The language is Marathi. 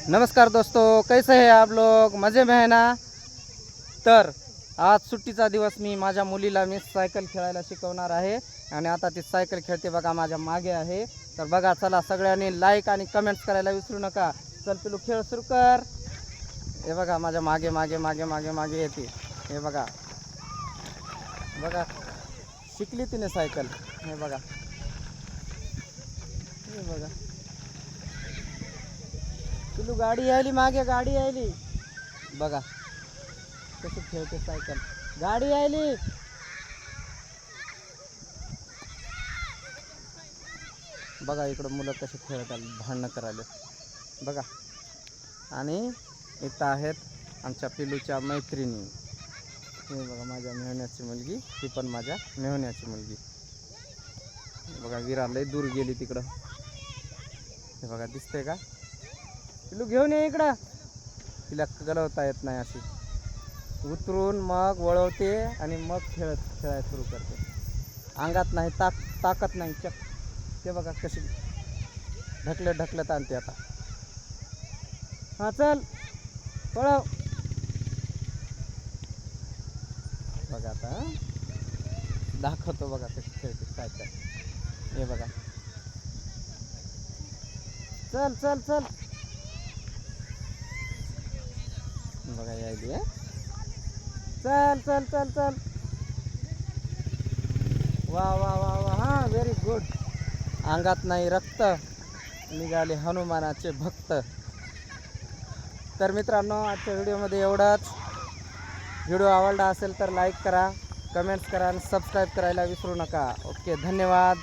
नमस्कार दोस्तों, कैसे हैं आप लोग? मज़े में है ना? तर आज सुट्टीचा दिवस मी माझ्या मुलीला सायकल खेळायला शिकवणार आहे आणि आता ती सायकल खेळते बघा माझ्या मागे आहे. तर बघा, चला सगळ्यांनी लाईक आणि कमेंट्स करायला विसरू नका. चल पिलू, खेळ सुरू कर. हे बघा माझ्या मागे मागे मागे मागे मागे येते. हे बघा बघा, शिकली तिने सायकल. हे बघा, हे बघा पिलू, गाडी आली मागे, गाडी आली. बघा कशी खेळते सायकल. गाडी आली. बघा इकडं मुलं कशी खेळत आली, भांडणं करायला. बघा, आणि इथं आहेत आमच्या पिलूच्या मैत्रिणी. हे बघा माझ्या मेहण्याची मुलगी, ही पण माझ्या मेहण्याची मुलगी. बघा विरा लय दूर गेली तिकडं. हे बघा दिसते का? पिलू घेऊन ये इकडं. तिला गलवता येत नाही, अशी उतरून मग वळवते आणि मग खेळायला सुरू करते. अंगात नाही ताकत नाही. चक, ते बघा कशी ढकलत आणते आता. हां चल पळव. बघा आता दाखवतो, बघा कशी खेळते सायकल. हे बघा, चल चल चल. बघा यायली आहे. चल चल चल चल. वा वा वा वा, हां व्हेरी गुड. अंगात नाही रक्त, निघाले हनुमानाचे भक्त. तर मित्रांनो, आजच्या व्हिडिओमध्ये एवढंच. व्हिडिओ आवडला असेल तर लाईक करा, कमेंट्स करा आणि सबस्क्राईब करायला विसरू नका. ओके, धन्यवाद.